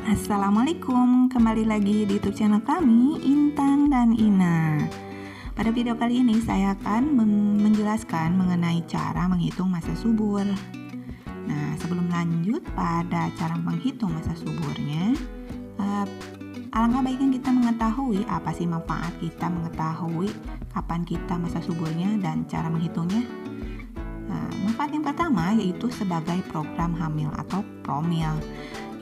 Assalamualaikum, kembali lagi di YouTube channel kami, Intan dan Ina. Pada video kali ini saya akan menjelaskan mengenai cara menghitung masa subur. Nah, sebelum lanjut pada cara menghitung masa suburnya, alangkah baiknya kita mengetahui apa sih manfaat kita mengetahui kapan kita masa suburnya dan cara menghitungnya. Manfaat yang pertama yaitu sebagai program hamil atau promil,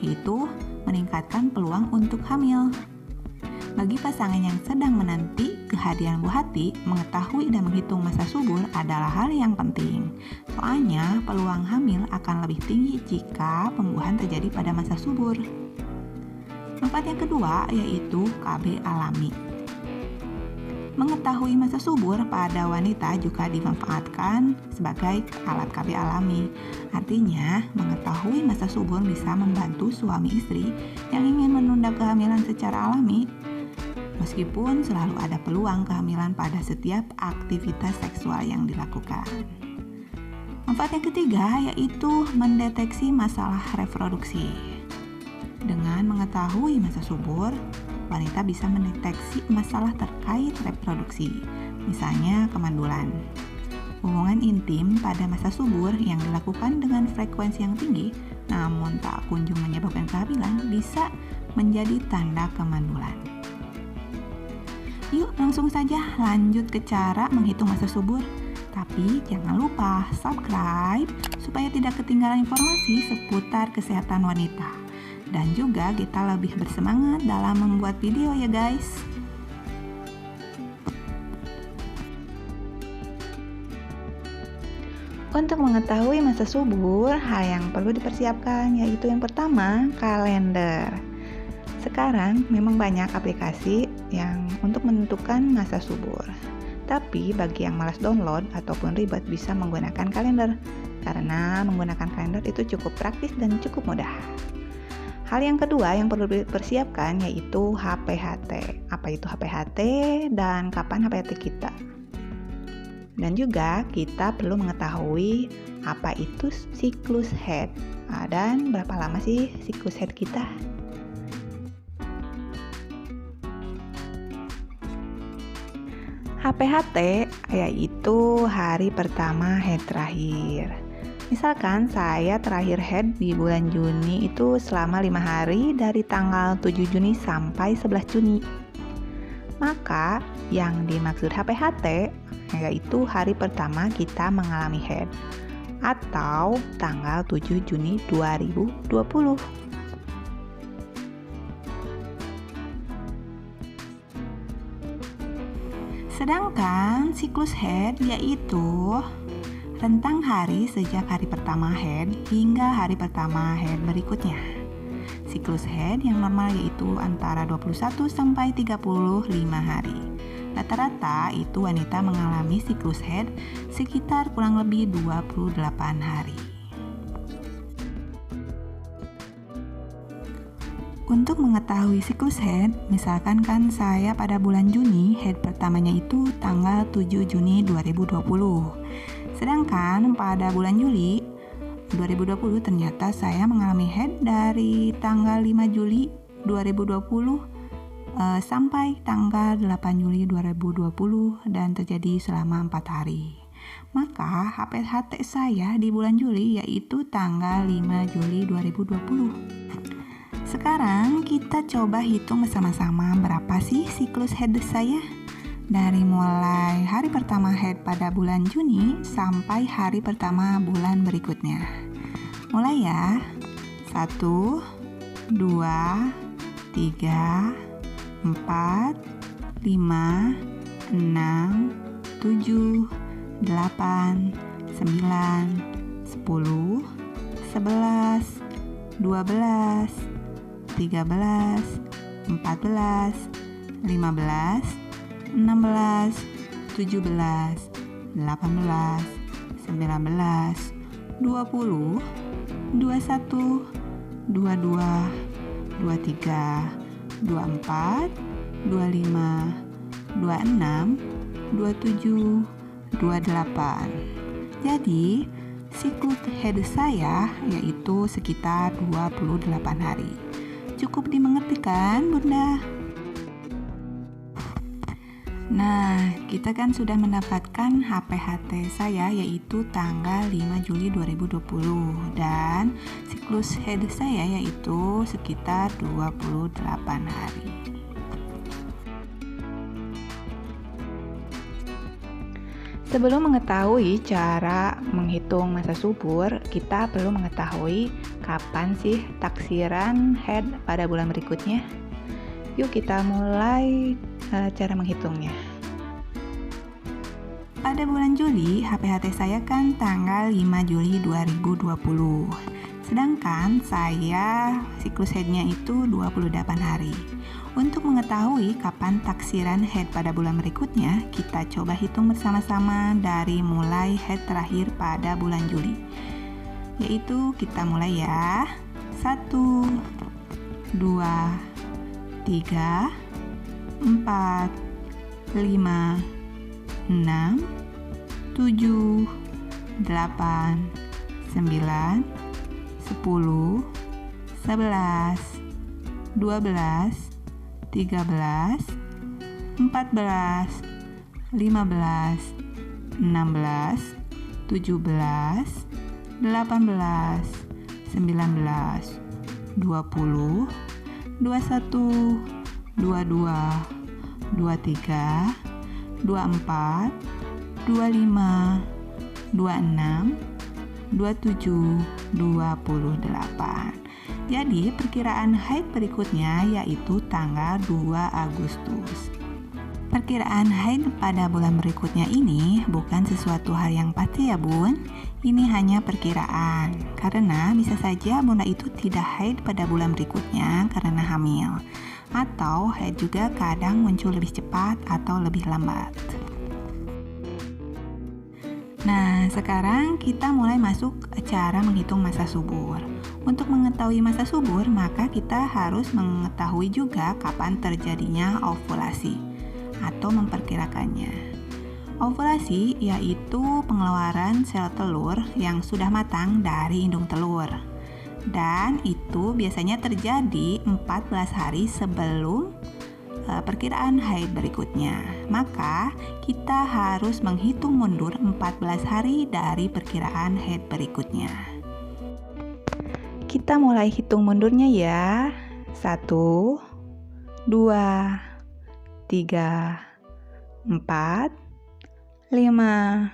yaitu meningkatkan peluang untuk hamil. Bagi pasangan yang sedang menanti kehadiran buah hati, mengetahui dan menghitung masa subur adalah hal yang penting. Soalnya, peluang hamil akan lebih tinggi jika pembuahan terjadi pada masa subur. Manfaat yang kedua yaitu KB alami. Mengetahui masa subur pada wanita juga dimanfaatkan sebagai alat KB alami. Artinya, mengetahui masa subur bisa membantu suami istri yang ingin menunda kehamilan secara alami, meskipun selalu ada peluang kehamilan pada setiap aktivitas seksual yang dilakukan. Manfaat yang ketiga yaitu mendeteksi masalah reproduksi. Dengan mengetahui masa subur, wanita bisa mendeteksi masalah terkait reproduksi, misalnya kemandulan. Hubungan intim pada masa subur yang dilakukan dengan frekuensi yang tinggi, namun tak kunjung menyebabkan kehamilan, bisa menjadi tanda kemandulan. Yuk langsung saja lanjut ke cara menghitung masa subur. Tapi jangan lupa subscribe supaya tidak ketinggalan informasi seputar kesehatan wanita. Dan juga kita lebih bersemangat dalam membuat video ya guys. Untuk mengetahui masa subur, hal yang perlu dipersiapkan yaitu yang pertama, kalender. Sekarang memang banyak aplikasi yang untuk menentukan masa subur. Tapi bagi yang malas download ataupun ribet bisa menggunakan kalender. Karena menggunakan kalender itu cukup praktis dan cukup mudah. Hal yang kedua yang perlu dipersiapkan yaitu HPHT. Apa itu HPHT dan kapan HPHT kita? Dan juga kita perlu mengetahui apa itu siklus haid dan berapa lama sih siklus haid kita. HPHT yaitu hari pertama haid terakhir. Misalkan saya terakhir haid di bulan Juni itu selama 5 hari dari tanggal 7 Juni sampai 11 Juni. Maka yang dimaksud HPHT yaitu hari pertama kita mengalami haid atau tanggal 7 Juni 2020. Sedangkan siklus haid yaitu rentang hari sejak hari pertama haid hingga hari pertama haid berikutnya. Siklus haid yang normal yaitu antara 21 sampai 35 hari. Rata-rata itu wanita mengalami siklus haid sekitar kurang lebih 28 hari. Untuk mengetahui siklus haid, misalkan kan saya pada bulan Juni, haid pertamanya itu tanggal 7 Juni 2020. Sedangkan pada bulan Juli 2020 ternyata saya mengalami haid dari tanggal 5 Juli 2020 sampai tanggal 8 Juli 2020 dan terjadi selama 4 hari. Maka HPHT saya di bulan Juli yaitu tanggal 5 Juli 2020. Sekarang kita coba hitung bersama-sama berapa sih siklus haid saya? Dari mulai hari pertama haid pada bulan Juni sampai hari pertama bulan berikutnya. Mulai ya. 1, 2, 3, 4, 5, 6, 7, 8, 9, 10, 11, 12, 13, 14, 15, 16, 17, 18, 19, 20, 21, 22, 23, 24, 25, 26, 27, 28. Jadi, siklus haid saya yaitu sekitar 28 hari. cukup dimengerti kan, Bunda? Nah, kita kan sudah mendapatkan HPHT saya yaitu tanggal 5 Juli 2020 dan siklus head saya yaitu sekitar 28 hari. Sebelum mengetahui cara menghitung masa subur, kita perlu mengetahui kapan sih taksiran head pada bulan berikutnya. Yuk kita mulai cara menghitungnya. Pada bulan Juli, HPHT saya kan tanggal 5 Juli 2020. Sedangkan saya siklus headnya itu 28 hari. Untuk mengetahui kapan taksiran head pada bulan berikutnya, kita coba hitung bersama-sama dari mulai head terakhir pada bulan Juli. Yaitu kita mulai ya. 1, 2, 3, 4, 5, 6, 7, 8, 9, 10, 11, 12, 13, 14, 15, 16, 17, 18, 19, 20, 21, 22, 23, 24, 25, 26, 27, 28. Jadi perkiraan haid berikutnya yaitu tanggal 2 Agustus. Perkiraan haid pada bulan berikutnya ini bukan sesuatu hal yang pasti ya Bun. Ini hanya perkiraan, karena bisa saja Bunda itu tidak haid pada bulan berikutnya karena hamil. Atau haid juga kadang muncul lebih cepat atau lebih lambat. Nah, sekarang kita mulai masuk cara menghitung masa subur. Untuk mengetahui masa subur, maka kita harus mengetahui juga kapan terjadinya ovulasi atau memperkirakannya. Ovulasi yaitu pengeluaran sel telur yang sudah matang dari indung telur. Dan itu biasanya terjadi 14 hari sebelum perkiraan haid berikutnya. Maka kita harus menghitung mundur 14 hari dari perkiraan haid berikutnya. Kita mulai hitung mundurnya ya. 1, 2, 3, 4, 5,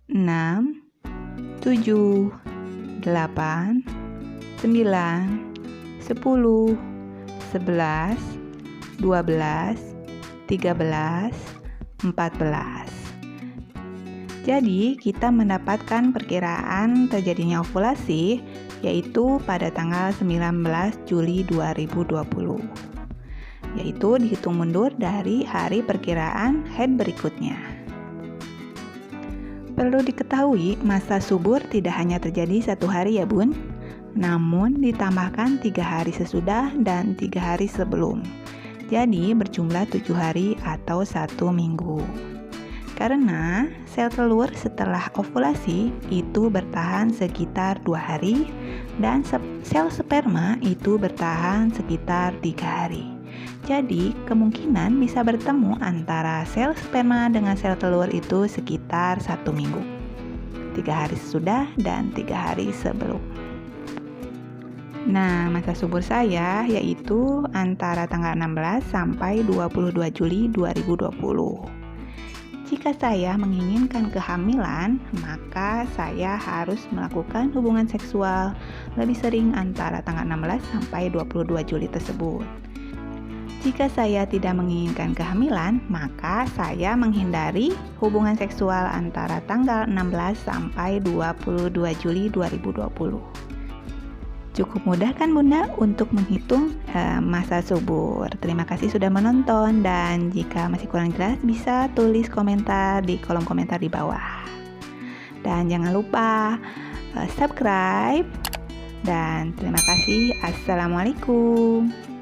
6, 7, 8, 9, 10, 11, 12, 13, 14. Jadi, kita mendapatkan perkiraan terjadinya ovulasi yaitu pada tanggal 19 Juli 2020. Yaitu dihitung mundur dari hari perkiraan haid berikutnya. Perlu diketahui, masa subur tidak hanya terjadi 1 hari ya Bun, namun ditambahkan 3 hari sesudah dan 3 hari sebelum. Jadi berjumlah 7 hari atau 1 minggu. Karena sel telur setelah ovulasi itu bertahan sekitar 2 hari dan sel sperma itu bertahan sekitar 3 hari. Jadi kemungkinan bisa bertemu antara sel sperma dengan sel telur itu sekitar 1 minggu. 3 hari sesudah dan 3 hari sebelum. Nah, masa subur saya yaitu antara tanggal 16 sampai 22 Juli 2020. Jika saya menginginkan kehamilan, maka saya harus melakukan hubungan seksual lebih sering antara tanggal 16 sampai 22 Juli tersebut. Jika saya tidak menginginkan kehamilan, maka saya menghindari hubungan seksual antara tanggal 16 sampai 22 Juli 2020. Cukup mudah kan Bunda untuk menghitung masa subur. Terima kasih sudah menonton dan jika masih kurang jelas bisa tulis komentar di kolom komentar di bawah. Dan jangan lupa subscribe dan terima kasih. Assalamualaikum.